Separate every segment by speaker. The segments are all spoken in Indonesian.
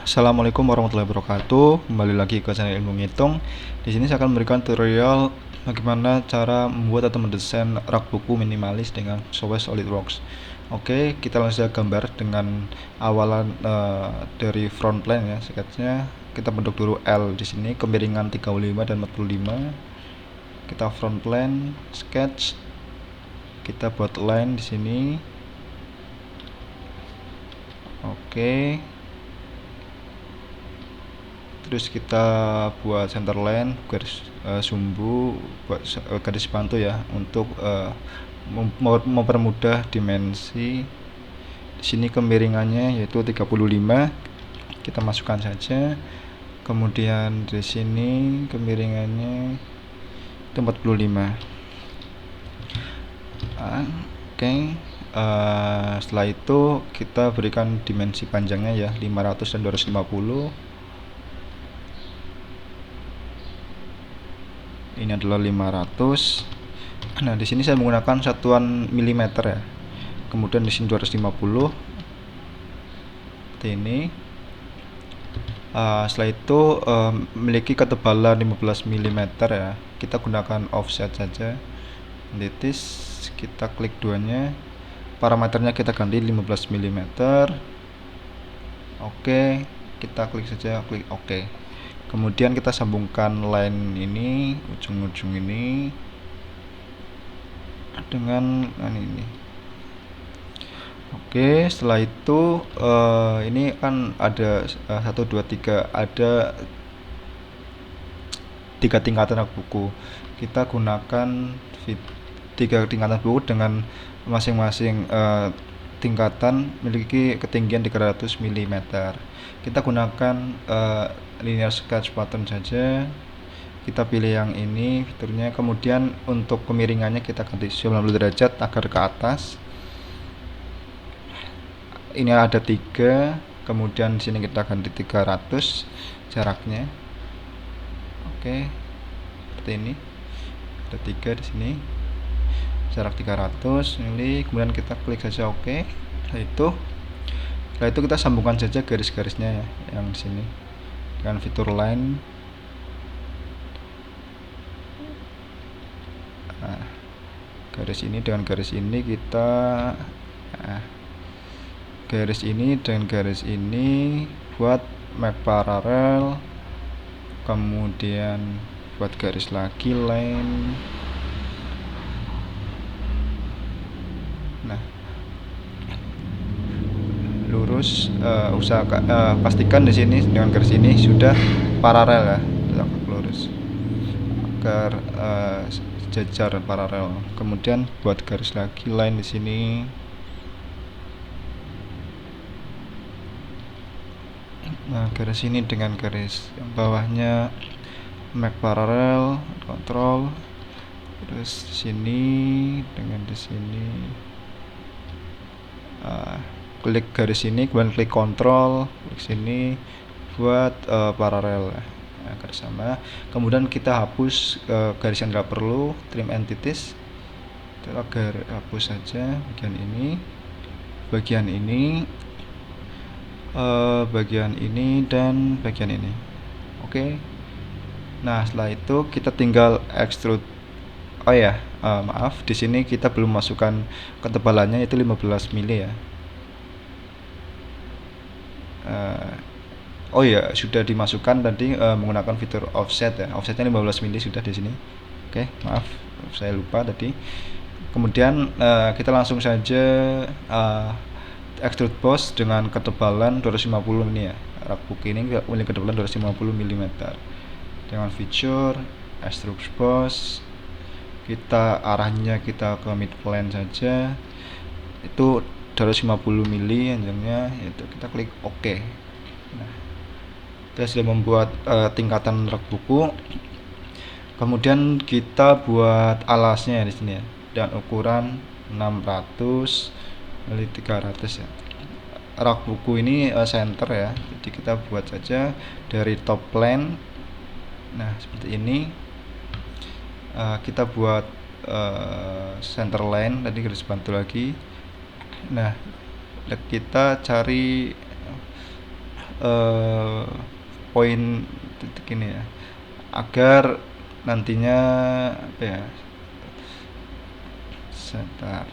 Speaker 1: Assalamualaikum warahmatullahi wabarakatuh. Kembali lagi ke channel Ilmu Ngitung. Di sini saya akan memberikan tutorial bagaimana cara membuat atau mendesain rak buku minimalis dengan software SolidWorks. Oke, kita langsung saja gambar dengan awalan dari front plane ya. Sketchnya kita bentuk dulu L di sini, kemiringan 35 dan 45. Kita front plane, sketch. Kita buat line di sini. Oke. Terus kita buat center line, garis sumbu, buat garis bantu ya untuk mempermudah dimensi. Di sini kemiringannya yaitu 35. Kita masukkan saja. Kemudian di sini kemiringannya itu 45. Oke. Setelah itu kita berikan dimensi panjangnya ya 500 dan 250. Ini adalah 500. Nah, di sini saya menggunakan satuan milimeter ya. Kemudian di sini 250. Seperti ini. Setelah itu memiliki ketebalan 15 mm ya. Kita gunakan offset saja. Titis, kita klik duanya. Parameternya kita ganti 15 mm. Oke, kita klik saja, klik oke. Kemudian kita sambungkan line ini, ujung-ujung ini dengan ini. Oke, setelah itu ini kan ada 1, 2, 3, ada 3 tingkatan buku. Kita gunakan 3 tingkatan buku dengan masing-masing tingkatan memiliki ketinggian 300 mm. Kita gunakan linear sketch pattern saja. Kita pilih yang ini fiturnya. Kemudian untuk kemiringannya kita ganti 90 derajat agar ke atas. Ini ada 3. Kemudian di sini kita ganti 300 jaraknya. Oke, seperti ini. Ada 3 di sini. Jarak 300 ini. Kemudian kita klik saja oke. Setelah itu kita sambungkan saja garis-garisnya ya, yang di sini dengan fitur line. Nah, garis ini dengan garis ini kita garis ini dan garis ini buat map paralel. Kemudian buat garis lagi line. Nah, lurus, pastikan di sini dengan garis ini sudah paralel ya, lurus agar sejajar paralel. Kemudian buat garis lagi line di sini. Nah, garis ini dengan garis yang bawahnya make paralel, kontrol. Terus di sini dengan di sini. Klik garis ini, kemudian klik kontrol, klik sini buat paralel agar sama. Kemudian kita hapus garis yang tidak perlu, trim entities. Kita hapus saja bagian ini, bagian ini, bagian ini dan bagian ini. Oke. Nah, setelah itu kita tinggal extrude. Oh ya, maaf, di sini kita belum masukkan ketebalannya, itu 15 mili ya. Oh ya, sudah dimasukkan tadi menggunakan fitur offset ya. Offsetnya 15 mili sudah di sini. Oke, maaf, saya lupa tadi. Kemudian kita langsung saja extrude boss dengan ketebalan 250 ini ya. Rak buku ini memiliki ketebalan 250 mm. Dengan fitur extrude boss, kita arahnya kita ke mid plane saja. Itu 250 mili panjangnya, itu kita klik OK. Nah, kita sudah membuat tingkatan rak buku. Kemudian kita buat alasnya di sini ya, dan ukuran 600 kali 300 ya. Rak buku ini center ya, jadi kita buat saja dari top plane. Nah, seperti ini. Kita buat center line tadi, garis bantu lagi. Nah, kita cari poin titik ini ya, agar nantinya apa ya, sebentar.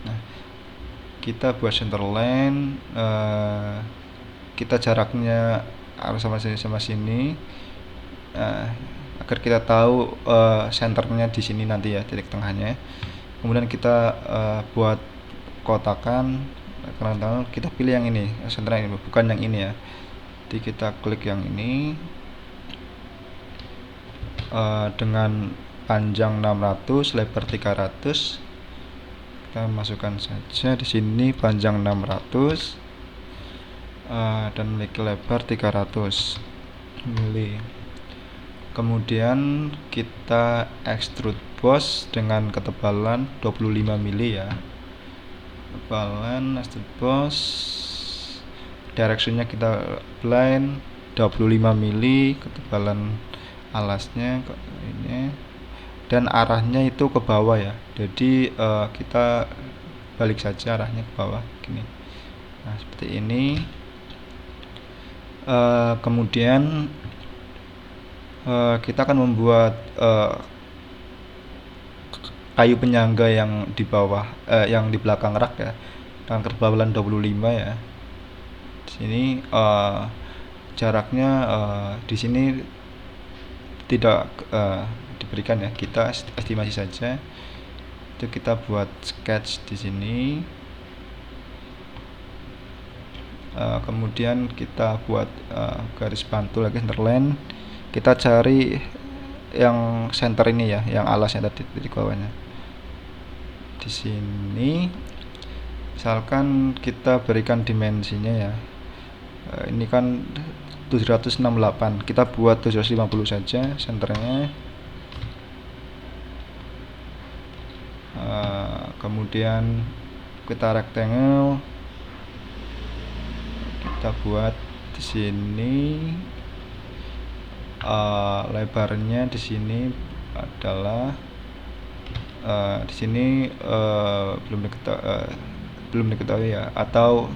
Speaker 1: Nah, kita buat centerline, kita jaraknya harus sama sini agar kita tahu centernya di sini nanti ya, titik tengahnya. Kemudian kita buat kotakan, karena kita pilih yang ini, centernya ini, bukan yang ini ya. Jadi kita klik yang ini dengan panjang 600, lebar 300. Kita masukkan saja di sini panjang 600 dan memiliki lebar 300 mili. Kemudian kita extrude boss dengan ketebalan 25 mili ya. Ketebalan extrude boss, directionnya kita blind 25 mili, ketebalan alasnya ini, dan arahnya itu ke bawah ya. Jadi kita balik saja arahnya ke bawah gini. Nah, seperti ini. Kemudian kita akan membuat kayu penyangga yang di bawah, yang di belakang rak ya, dengan ketebalan 25 ya. Di sini jaraknya di sini tidak diberikan ya, kita estimasi saja. Itu kita buat sketch di sini. Kemudian kita buat garis bantu lagi, centerline. Kita cari yang center ini ya, yang alasnya tadi di bawahnya. Di sini misalkan kita berikan dimensinya ya, ini kan 768, kita buat 750 saja centernya. Kemudian kita rectangle, kita buat di sini lebarnya di sini adalah di sini belum diketahui ya, atau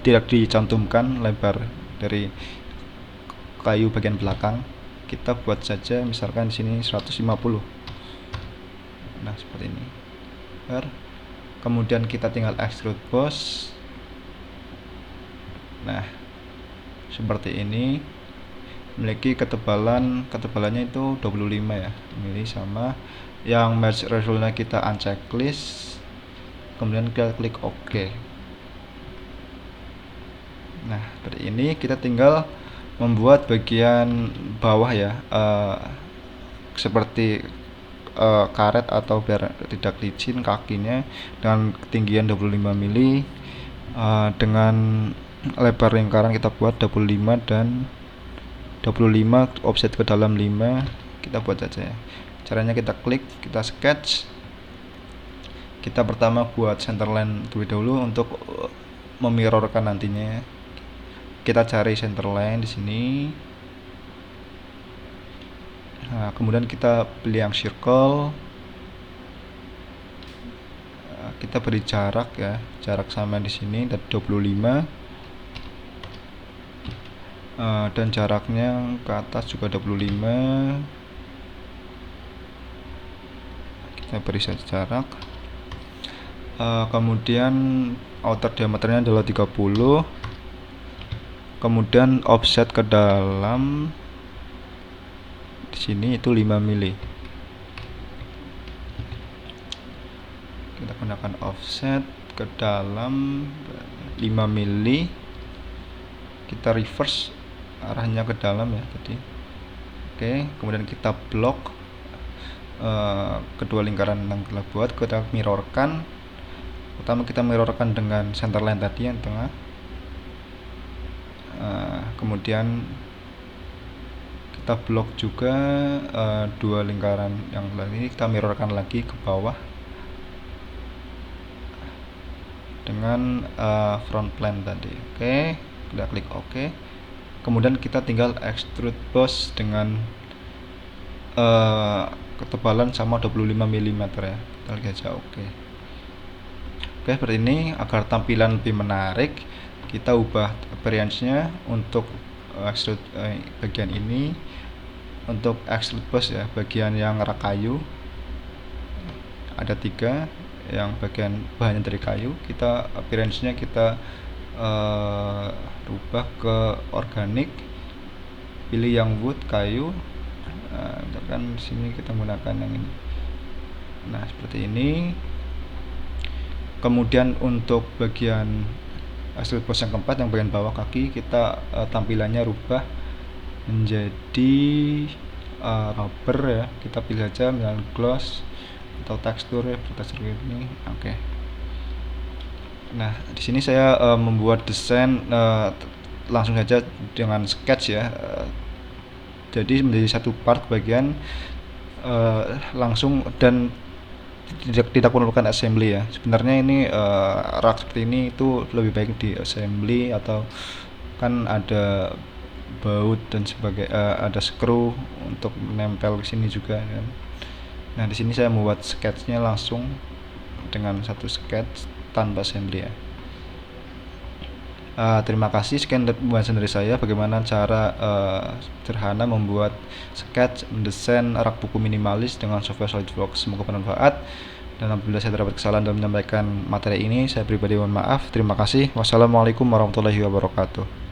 Speaker 1: tidak dicantumkan lebar dari kayu bagian belakang. Kita buat saja misalkan di sini 150. Nah, seperti ini. Kemudian kita tinggal extrude boss. Nah, seperti ini. Memiliki ketebalannya itu 25 ya, mili, sama yang merge resultnya kita unchecklist. Kemudian kita klik OK. Nah, seperti ini. Kita tinggal membuat bagian bawah ya, seperti karet atau biar tidak licin kakinya, dengan ketinggian 25 mili, dengan lebar lingkaran kita buat 25 dan 25, offset ke dalam 5. Kita buat saja ya. Caranya kita klik, kita sketch. Kita pertama buat centerline terlebih dahulu untuk memirrorkan nantinya. Kita cari centerline di sini. Nah, kemudian kita pilih yang circle. Kita beri jarak ya, jarak sama di sini dan 25. Dan jaraknya ke atas juga 25. Kita beri saja jarak. Kemudian outer diameternya adalah 30. Kemudian offset ke dalam di sini itu 5 mili. Kita gunakan offset ke dalam 5 mili. Kita reverse arahnya ke dalam ya tadi. Oke, kemudian kita blok kedua lingkaran yang telah buat, kita mirrorkan. Pertama kita mirrorkan dengan centerline tadi yang tengah. Kemudian kita blok juga dua lingkaran yang ini, kita mirrorkan lagi ke bawah dengan front plane tadi. Oke, kita klik OK. Kemudian kita tinggal extrude boss dengan ketebalan sama 25 mm ya. Kita lihat aja. Oke, seperti ini. Agar tampilan lebih menarik, kita ubah appearance-nya untuk extrude bagian ini. Untuk extrude boss ya, bagian yang rak kayu ada 3, yang bagian bahannya dari kayu. Kita appearance-nya kita rubah ke organik, pilih yang wood kayu. Misalkan sini kita menggunakan yang ini. Nah, seperti ini. Kemudian untuk bagian extrude boss yang keempat, yang bagian bawah kaki, kita tampilannya rubah menjadi rubber ya. Kita pilih aja misalnya gloss atau tekstur ya, tekstur ini. Oke. Nah, di sini saya membuat desain langsung saja dengan sketch ya. Jadi menjadi satu part bagian langsung, dan tidak memerlukan assembly ya. Sebenarnya ini rak seperti ini itu lebih baik di assembly, atau kan ada baut dan ada screw untuk menempel ke sini juga kan. Nah, di sini saya membuat sketchnya langsung dengan satu sketch tanpa assembly ya. Terima kasih, sekian pembahasan dari saya bagaimana cara sederhana membuat sketch mendesain rak buku minimalis dengan software SolidWorks. Semoga bermanfaat, dan apabila saya terdapat kesalahan dalam menyampaikan materi ini, saya pribadi mohon maaf. Terima kasih. Wassalamualaikum warahmatullahi wabarakatuh.